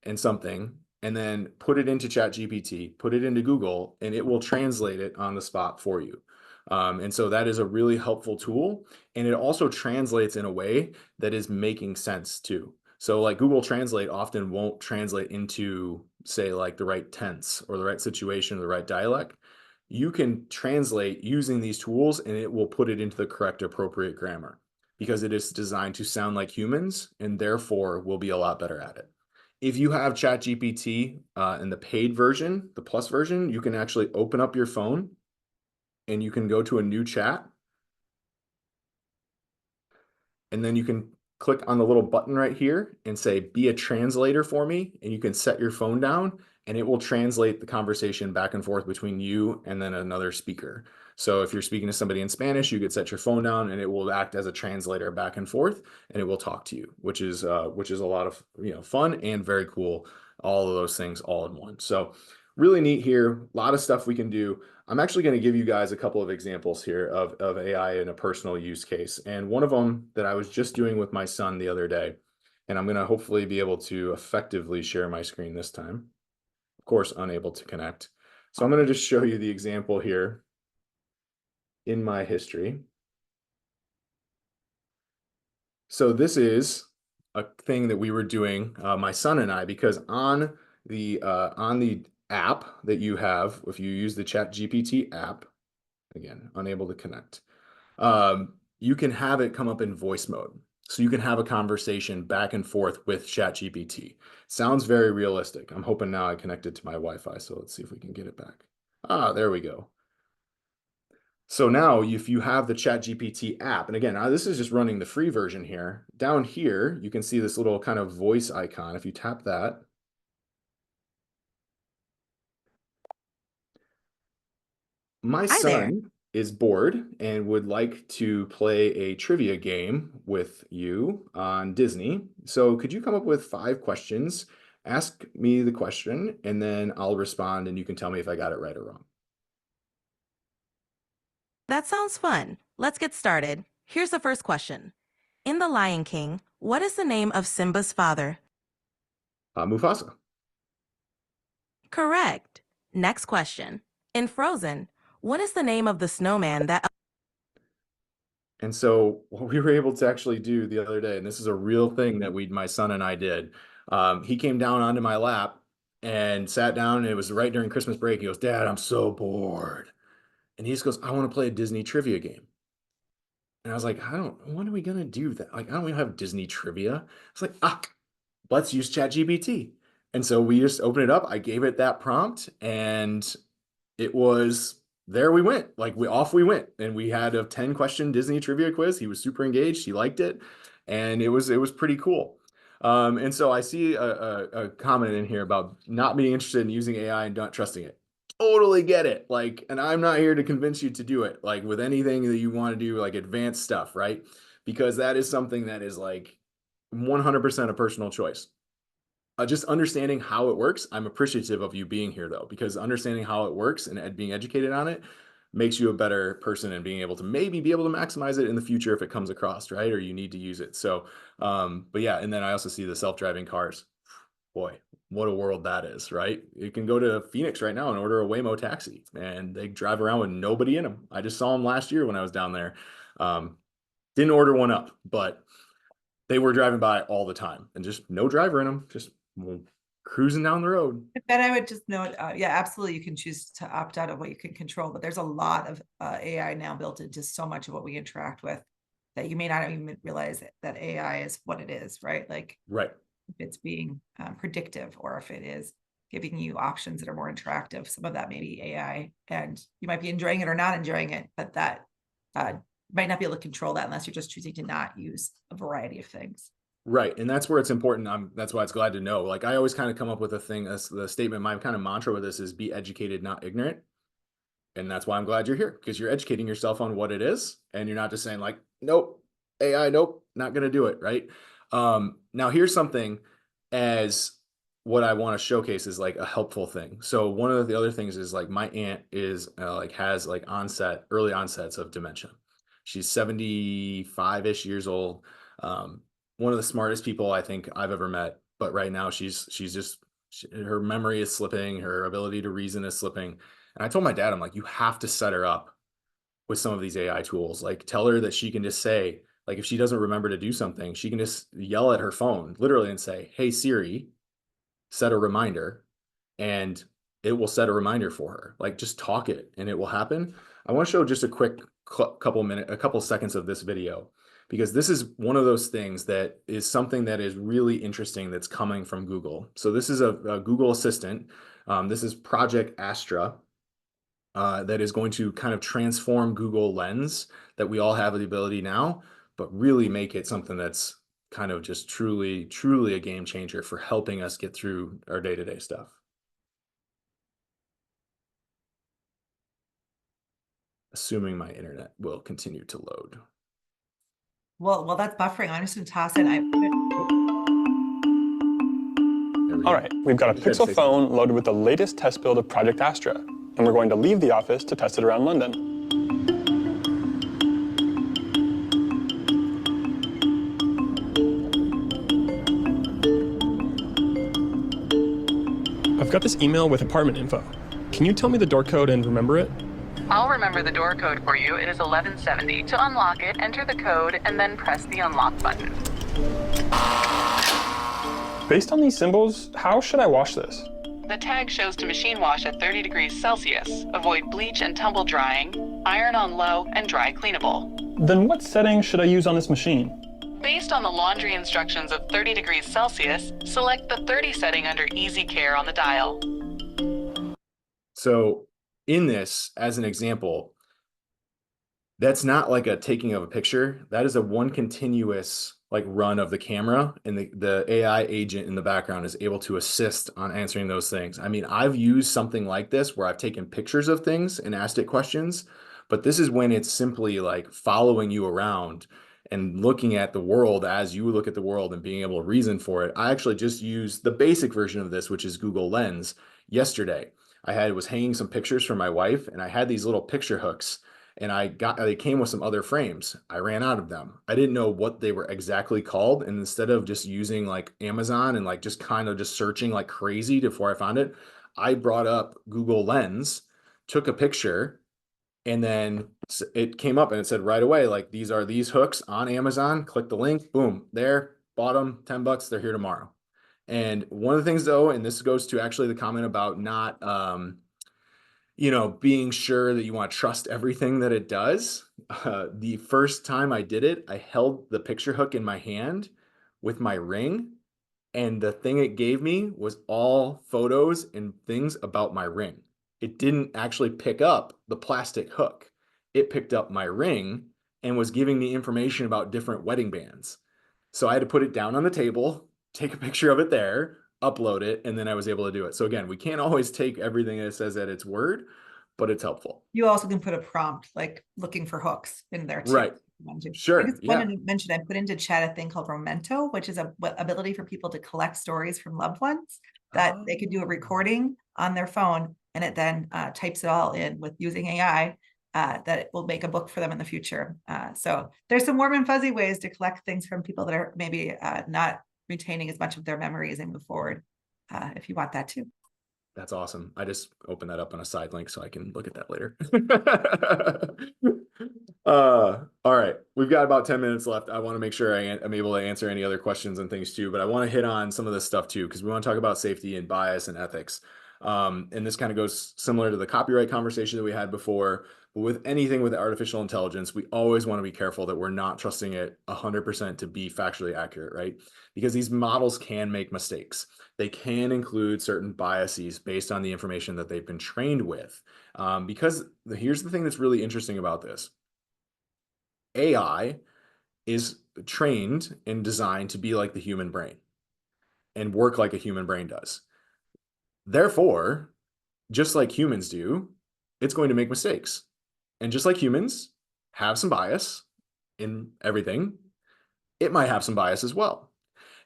and something and then put it into ChatGPT, put it into Google, and it will translate it on the spot for you. And so that is a really helpful tool. And it also translates in a way that is making sense too. So like Google Translate often won't translate into, say, like the right tense or the right situation or the right dialect. You can translate using these tools and it will put it into the correct appropriate grammar because it is designed to sound like humans and therefore will be a lot better at it. If you have ChatGPT in the paid version, the plus version, you can actually open up your phone and you can go to a new chat. And then you can click on the little button right here and say, be a translator for me. And you can set your phone down and it will translate the conversation back and forth between you and then another speaker. So if you're speaking to somebody in Spanish, you could set your phone down and it will act as a translator back and forth and it will talk to you, which is a lot of fun and very cool. All of those things all in one. So really neat here. A lot of stuff we can do. I'm actually going to give you guys a couple of examples here of AI in a personal use case. And one of them that I was just doing with my son the other day, and I'm going to hopefully be able to effectively share my screen this time. Of course, unable to connect. So I'm going to just show you the example here in my history. So this is a thing that we were doing, my son and I, because on the app that you have, if you use the ChatGPT app, again, unable to connect, you can have it come up in voice mode. So you can have a conversation back and forth with ChatGPT. Sounds very realistic. I'm hoping now I connected to my Wi-Fi. So let's see if we can get it back. Ah, there we go. So now if you have the ChatGPT app, and again, this is just running the free version here. Down here, you can see this little kind of voice icon. If you tap that, my Hi there. son is bored and would like to play a trivia game with you on Disney. So could you come up with 5 questions? Ask me the question, and then I'll respond, and you can tell me if I got it right or wrong. That sounds fun. Let's get started. Here's the first question. In The Lion King, what is the name of Simba's father? Mufasa. Correct. Next question. In Frozen, what is the name of the snowman that... And so what we were able to actually do the other day, and this is a real thing that my son and I did, he came down onto my lap and sat down, and it was right during Christmas break. He goes, "Dad, I'm so bored." And he just goes, "I want to play a Disney trivia game." And I was like, when are we going to do that? Like, I don't even have Disney trivia. It's like, let's use ChatGPT. And so we just opened it up. I gave it that prompt, and it was, there we went. Like, off we went. And we had a 10-question Disney trivia quiz. He was super engaged. He liked it. And it was pretty cool. And so I see a comment in here about not being interested in using AI and not trusting it. Totally get it. Like, and I'm not here to convince you to do it, like with anything that you want to do, like advanced stuff, right? Because that is something that is like 100% a personal choice. Just understanding how it works. I'm appreciative of you being here though, because understanding how it works and being educated on it makes you a better person, and being able to maybe be able to maximize it in the future if it comes across, right? Or you need to use it. So, but yeah, and then I also see the self-driving cars. Boy, what a world that is, right? You can go to Phoenix right now and order a Waymo taxi, and they drive around with nobody in them. I just saw them last year when I was down there. Didn't order one up, but they were driving by all the time, and just no driver in them, just cruising down the road. Then I would just note, yeah, absolutely, you can choose to opt out of what you can control, but there's a lot of AI now built into so much of what we interact with that you may not even realize that AI is what it is, right? Like, right. If it's being predictive, or if it is giving you options that are more interactive, some of that may be AI, and you might be enjoying it or not enjoying it, but that might not be able to control that unless you're just choosing to not use a variety of things. Right. And that's where it's important. That's why it's glad to know. Like, I always kind of come up with a thing as the statement, my kind of mantra with this is be educated, not ignorant. And that's why I'm glad you're here, because you're educating yourself on what it is. And you're not just saying like, nope, AI, nope, not going to do it. Right. Now here's something as what I want to showcase is like a helpful thing. So one of the other things is like my aunt is has like early onsets of dementia. She's 75-ish years old. One of the smartest people I think I've ever met, but right now her memory is slipping, her ability to reason is slipping. And I told my dad, I'm like, you have to set her up with some of these AI tools. Like, tell her that she can just say, like, if she doesn't remember to do something, she can just yell at her phone literally and say, "Hey Siri, set a reminder," and it will set a reminder for her. Like, just talk it and it will happen. I want to show just a quick couple seconds of this video, because this is one of those things that is something that is really interesting that's coming from Google. So this is a Google Assistant. This is Project Astra. That is going to kind of transform Google Lens that we all have the ability now, but really make it something that's kind of just truly, truly a game changer for helping us get through our day-to-day stuff. Assuming my internet will continue to load. Well, that's buffering. I'm just going to toss it. All right, we've got a Pixel phone loaded with the latest test build of Project Astra, and we're going to leave the office to test it around London. I've got this email with apartment info. Can you tell me the door code and remember it? I'll remember the door code for you. It is 1170. To unlock it, enter the code and then press the unlock button. Based on these symbols, how should I wash this? The tag shows to machine wash at 30 degrees Celsius. Avoid bleach and tumble drying. Iron on low and dry cleanable. Then what settings should I use on this machine? Based on the laundry instructions of 30 degrees Celsius, select the 30 setting under Easy Care on the dial. So in this, as an example, that's not like a taking of a picture. That is a one continuous like run of the camera, and the AI agent in the background is able to assist on answering those things. I mean, I've used something like this where I've taken pictures of things and asked it questions, but this is when it's simply like following you around and looking at the world as you look at the world and being able to reason for it. I actually just used the basic version of this, which is Google Lens, yesterday. Was hanging some pictures for my wife, and I had these little picture hooks, and they came with some other frames. I ran out of them. I didn't know what they were exactly called. And instead of just using like Amazon and like just kind of just searching like crazy before I found it, I brought up Google Lens, took a picture, and then it came up and it said right away, like, these are these hooks on Amazon. Click the link, boom, there, bought them, $10, they're here tomorrow. And one of the things though, and this goes to actually the comment about not, being sure that you want to trust everything that it does. The first time I did it, I held the picture hook in my hand with my ring, and the thing it gave me was all photos and things about my ring. It didn't actually pick up the plastic hook. It picked up my ring and was giving me information about different wedding bands. So I had to put it down on the table, take a picture of it there, upload it, and then I was able to do it. So again, we can't always take everything that it says at its word, but it's helpful. You also can put a prompt like looking for hooks in there too. Right. Sure. I just wanted to mention, I put into chat a thing called Memento, which is a ability for people to collect stories from loved ones that they could do a recording on their phone, and it then types it all in with using AI that it will make a book for them in the future. So there's some warm and fuzzy ways to collect things from people that are maybe not retaining as much of their memories and move forward if you want that too. That's awesome. I just opened that up on a side link so I can look at that later. All right. We've got about 10 minutes left. I want to make sure I'm able to answer any other questions and things too, but I want to hit on some of this stuff too, because we want to talk about safety and bias and ethics. And this kind of goes similar to the copyright conversation that we had before. But with anything with artificial intelligence, we always want to be careful that we're not trusting it 100% to be factually accurate, right? Because these models can make mistakes. They can include certain biases based on the information that they've been trained with. Because here's the thing that's really interesting about this. AI is trained and designed to be like the human brain and work like a human brain does. Therefore, just like humans do, it's going to make mistakes. And just like humans have some bias in everything, it might have some bias as well.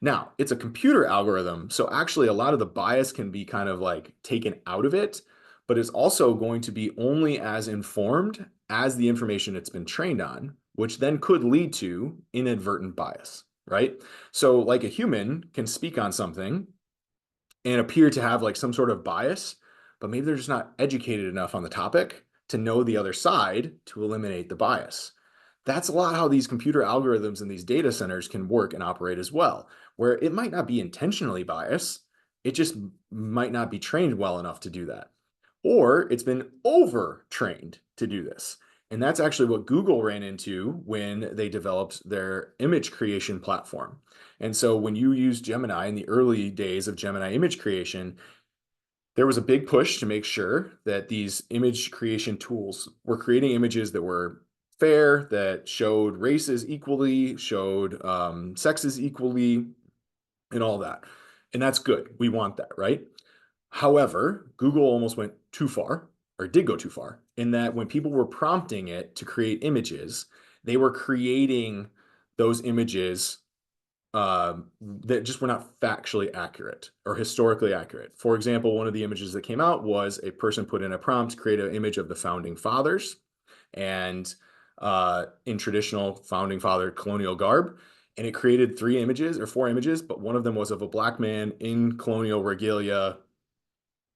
Now, it's a computer algorithm, so actually a lot of the bias can be kind of like taken out of it, but it's also going to be only as informed as the information it's been trained on, which then could lead to inadvertent bias, right? So like a human can speak on something and appear to have like some sort of bias, but maybe they're just not educated enough on the topic to know the other side to eliminate the bias. That's a lot how these computer algorithms in these data centers can work and operate as well, where it might not be intentionally biased, it just might not be trained well enough to do that. Or it's been over-trained to do this. And that's actually what Google ran into when they developed their image creation platform. And so when you use Gemini in the early days of Gemini image creation, there was a big push to make sure that these image creation tools were creating images that were fair, that showed races equally, showed sexes equally, and all that. And that's good. We want that, right? However, Google almost went too far, or did go too far, in that when people were prompting it to create images, they were creating those images that just were not factually accurate or historically accurate. For example, one of the images that came out was a person put in a prompt, create an image of the founding fathers, and in traditional founding father colonial garb. And it created 3 images or 4 images, but one of them was of a black man in colonial regalia.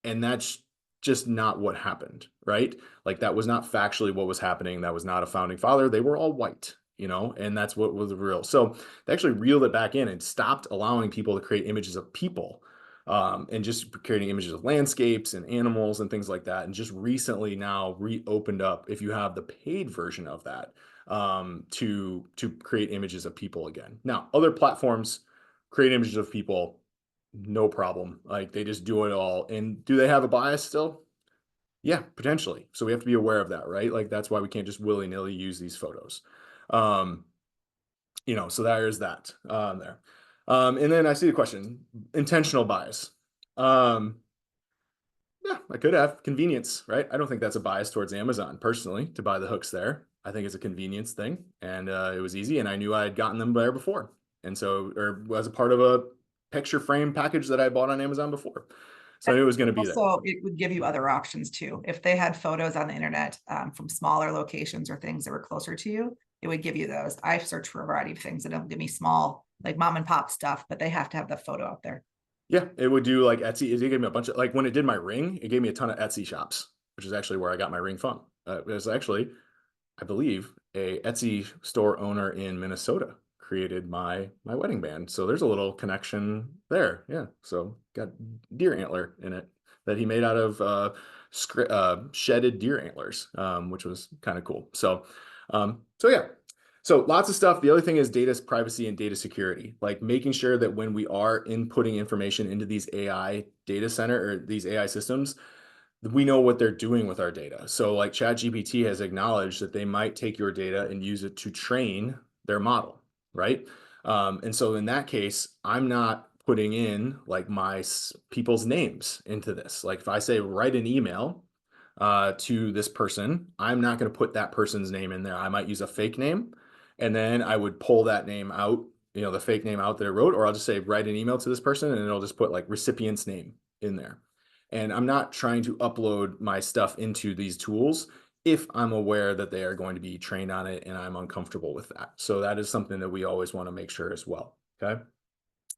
And that's just not what happened, right? Like that was not factually what was happening. That was not a founding father. They were all white, and that's what was real. So they actually reeled it back in and stopped allowing people to create images of people and just creating images of landscapes and animals and things like that. And just recently now reopened up, if you have the paid version of that, to create images of people again. Now, other platforms create images of people, no problem. Like they just do it all. And do they have a bias still? Yeah, potentially. So we have to be aware of that, right? Like that's why we can't just willy-nilly use these photos. So there is that there. And then I see the question, intentional bias. Yeah, I could have convenience, right? I don't think that's a bias towards Amazon personally to buy the hooks there. I think it's a convenience thing, and it was easy, and I knew I had gotten them there before, and so or was a part of a picture frame package that I bought on Amazon before, so I knew it was going to be there. Also, it would give you other options too. If they had photos on the internet from smaller locations or things that were closer to you, it would give you those. I search for a variety of things and it'll give me small, like mom and pop stuff, but they have to have the photo up there. Yeah, it would do like Etsy. It gave me a bunch of, like when it did my ring, it gave me a ton of Etsy shops, which is actually where I got my ring from. It was actually, I believe, a Etsy store owner in Minnesota created my wedding band. So there's a little connection there. Yeah. So got deer antler in it that he made out of shedded deer antlers, which was kind of cool. So yeah. So lots of stuff. The other thing is data privacy and data security, like making sure that when we are inputting information into these AI data center or these AI systems, we know what they're doing with our data. So like ChatGPT has acknowledged that they might take your data and use it to train their model, right? And so in that case, I'm not putting in like my people's names into this. Like if I say write an email to this person, I'm not going to put that person's name in there. I might use a fake name, and then I would pull that name out, the fake name out that I wrote, or I'll just say write an email to this person, and it'll just put like recipient's name in there. And I'm not trying to upload my stuff into these tools if I'm aware that they are going to be trained on it and I'm uncomfortable with that. So that is something that we always want to make sure as well. Okay.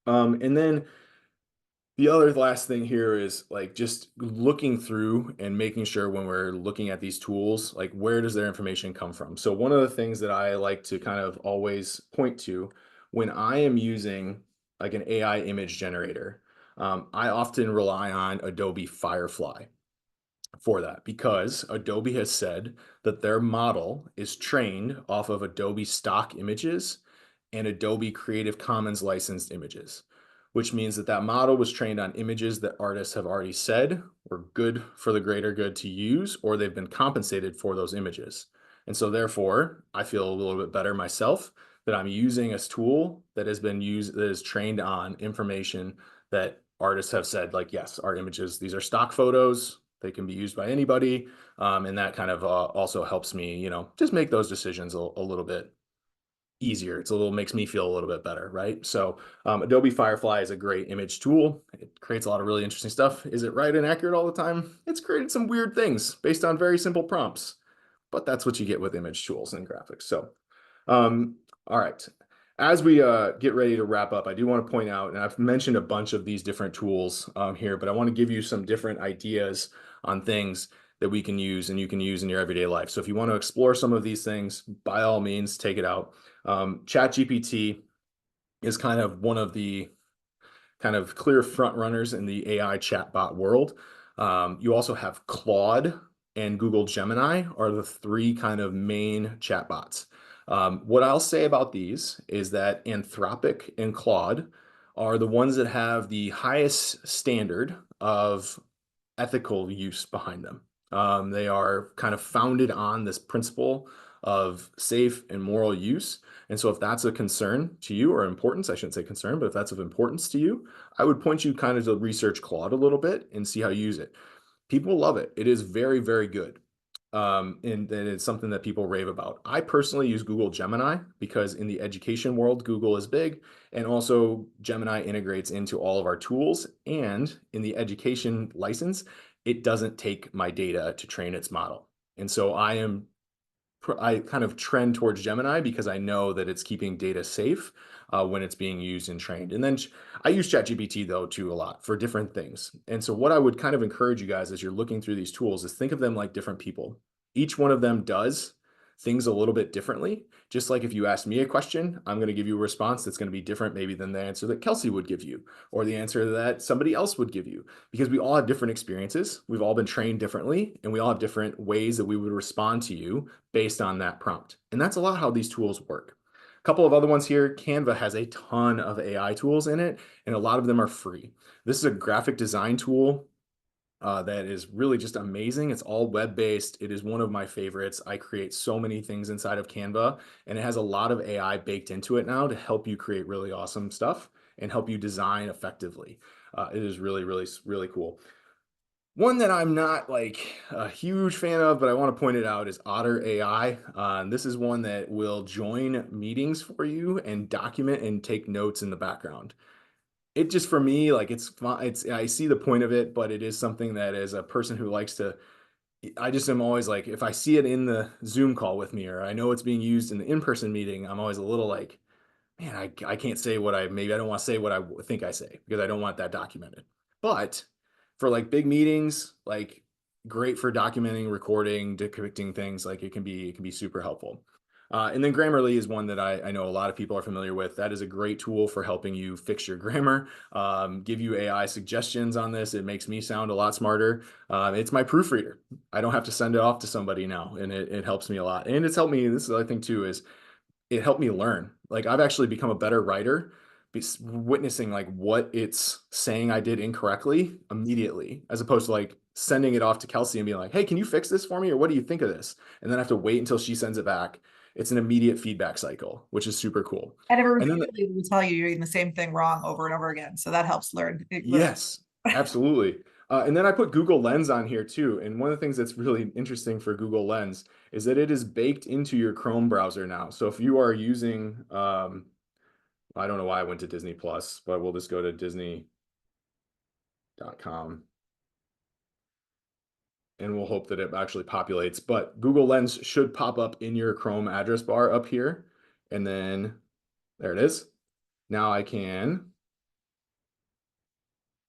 And then the other last thing here is like just looking through and making sure when we're looking at these tools, like where does their information come from? So one of the things that I like to kind of always point to when I am using like an AI image generator, I often rely on Adobe Firefly for that because Adobe has said that their model is trained off of Adobe stock images and Adobe Creative Commons licensed images, which means that that model was trained on images that artists have already said were good for the greater good to use, or they've been compensated for those images. And so therefore, I feel a little bit better myself that I'm using a tool that has been used, that is trained on information that artists have said, like, yes, our images, these are stock photos, they can be used by anybody. And that kind of also helps me, just make those decisions a little bit easier. Makes me feel a little bit better, right? So Adobe Firefly is a great image tool. It creates a lot of really interesting stuff. Is it right and accurate all the time? It's created some weird things based on very simple prompts, but that's what you get with image tools and graphics. So, all right. As we get ready to wrap up, I do want to point out, and I've mentioned a bunch of these different tools here, but I want to give you some different ideas on things that we can use and you can use in your everyday life. So if you want to explore some of these things, by all means, take it out. ChatGPT is kind of one of the kind of clear front runners in the AI chatbot world. You also have Claude and Google Gemini are the three kind of main chatbots. What I'll say about these is that Anthropic and Claude are the ones that have the highest standard of ethical use behind them. They are kind of founded on this principle of safe and moral use. And so if that's a concern to you or importance, I shouldn't say concern, but if that's of importance to you, I would point you kind of to research Claude a little bit and see how you use it. People love it. It is very, very good. And it's something that people rave about. I personally use Google Gemini because in the education world, Google is big, and also Gemini integrates into all of our tools. And in the education license, it doesn't take my data to train its model. And so I kind of trend towards Gemini because I know that it's keeping data safe when it's being used and trained. And then I use ChatGPT though too a lot for different things. And so what I would kind of encourage you guys as you're looking through these tools is think of them like different people. Each one of them does things a little bit differently. Just like if you ask me a question, I'm going to give you a response that's going to be different maybe than the answer that Kelsey would give you, or the answer that somebody else would give you, because we all have different experiences. We've all been trained differently, and we all have different ways that we would respond to you based on that prompt. And that's a lot how these tools work. A couple of other ones here. Canva has a ton of AI tools in it, and a lot of them are free. This is a graphic design tool that is really just amazing. It's all web-based. It is one of my favorites. I create so many things inside of Canva, and it has a lot of AI baked into it now to help you create really awesome stuff and help you design effectively. It is really, really, really cool. One that I'm not like a huge fan of, but I want to point it out, is Otter AI. This is one that will join meetings for you and document and take notes in the background. It just, for me, like, it's fun. I see the point of it, but it is something that, as a person who likes to, I just am always like, if I see it in the Zoom call with me, or I know it's being used in the in-person meeting, I'm always a little like, man, I can't say maybe I don't want to say what I think I say, because I don't want that documented. But for like big meetings, like, great for documenting, recording, depicting things, like it can be super helpful. And then Grammarly is one that I know a lot of people are familiar with. That is a great tool for helping you fix your grammar, give you AI suggestions on this. It makes me sound a lot smarter. It's my proofreader. I don't have to send it off to somebody now, and it helps me a lot. And it's helped me, this is the other thing too, is it helped me learn. Like, I've actually become a better writer, witnessing like what it's saying I did incorrectly immediately, as opposed to like sending it off to Kelsey and being like, hey, can you fix this for me? Or what do you think of this? And then I have to wait until she sends it back. It's an immediate feedback cycle, which is super cool. And it And then repeatedly will tell you you're doing the same thing wrong over and over again. So that helps learn. yes, absolutely. And then I put Google Lens on here too. And one of the things that's really interesting for Google Lens is that it is baked into your Chrome browser now. So if you are using, I don't know why I went to Disney Plus, but we'll just go to Disney.com. And we'll hope that it actually populates. But Google Lens should pop up in your Chrome address bar up here. And then there it is. Now I can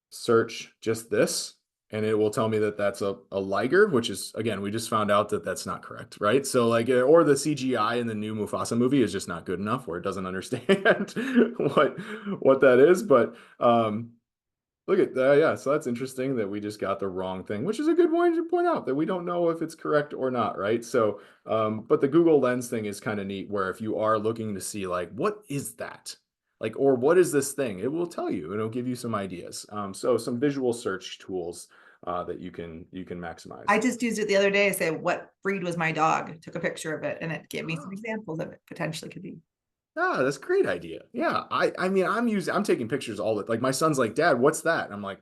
search just this, and it will tell me that that's a Liger, which is, again, we just found out that that's not correct, right? So like, or the CGI in the new Mufasa movie is just not good enough, where it doesn't understand what that is. But look at that. Yeah, so that's interesting that we just got the wrong thing, which is a good point to point out, that we don't know if it's correct or not, right? So, but the Google Lens thing is kind of neat, where if you are looking to see like, what is that? Like, or what is this thing? It will tell you, and it'll give you some ideas. So some visual search tools that you can maximize. I just used it the other day to say, what breed was my dog? Took a picture of it, and it gave me some examples of it potentially could be. Ah, that's a great idea. Yeah, I mean, I'm taking pictures all the, like, my son's like, Dad, what's that? And I'm like,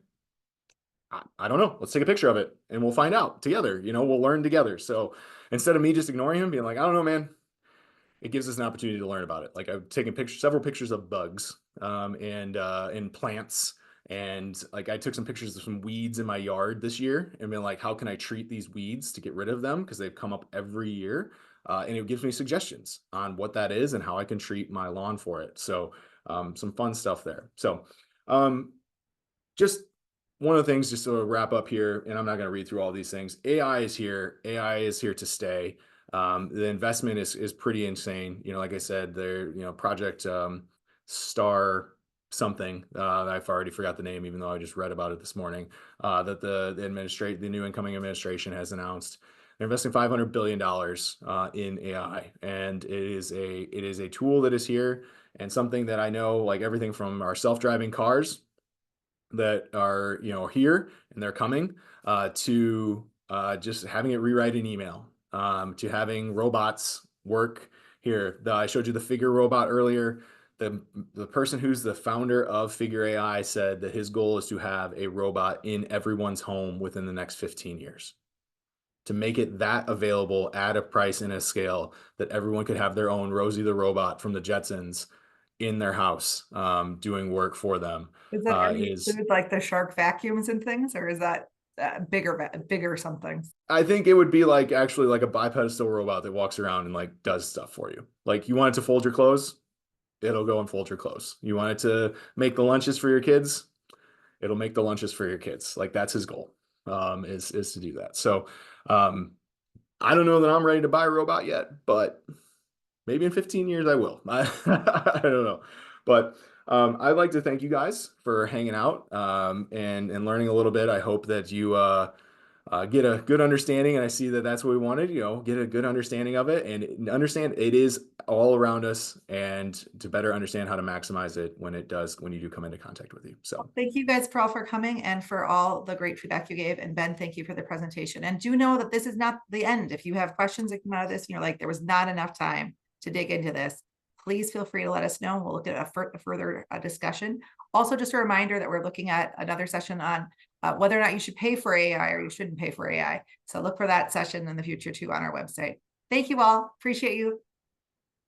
I don't know. Let's take a picture of it and we'll find out together. We'll learn together. So instead of me just ignoring him, being like, I don't know, man, it gives us an opportunity to learn about it. Like, I've taken several pictures of bugs and plants. And like, I took some pictures of some weeds in my yard this year and been like, how can I treat these weeds to get rid of them? Because they've come up every year. And it gives me suggestions on what that is and how I can treat my lawn for it. So some fun stuff there. So just one of the things, just to wrap up here, and I'm not going to read through all these things. AI is here. AI is here to stay. The investment is pretty insane. Like I said, there, Project Star something. I've already forgot the name, even though I just read about it this morning. That the new incoming administration has announced. They're investing $500 billion in AI, and it is a tool that is here, and something that I know, like everything from our self-driving cars that are here and they're coming, to just having it rewrite an email, to having robots work here. I showed you the Figure robot earlier. The person who's the founder of Figure AI said that his goal is to have a robot in everyone's home within the next 15 years. To make it that available at a price and a scale that everyone could have their own Rosie the robot from the Jetsons in their house, doing work for them. Is that going to include like the shark vacuums and things, or is that bigger something? I think it would be like actually like a bipedal robot that walks around and like does stuff for you. Like, you want it to fold your clothes, it'll go and fold your clothes. You want it to make the lunches for your kids, it'll make the lunches for your kids. Like, that's his goal, is to do that. So I don't know that I'm ready to buy a robot yet, but maybe in 15 years I will. I don't know. But I'd like to thank you guys for hanging out and learning a little bit. I hope that you get a good understanding, and I see that that's what we wanted, get a good understanding of it and understand it is all around us, and to better understand how to maximize it when you do come into contact with you. So thank you guys for all for coming and for all the great feedback you gave. And Ben, thank you for the presentation. And do know that this is not the end. If you have questions that come out of this and you're like, there was not enough time to dig into this, please feel free to let us know. We'll look at a further discussion. Also, just a reminder that we're looking at another session on whether or not you should pay for AI or you shouldn't pay for AI. So look for that session in the future too on our website. Thank you all. Appreciate you.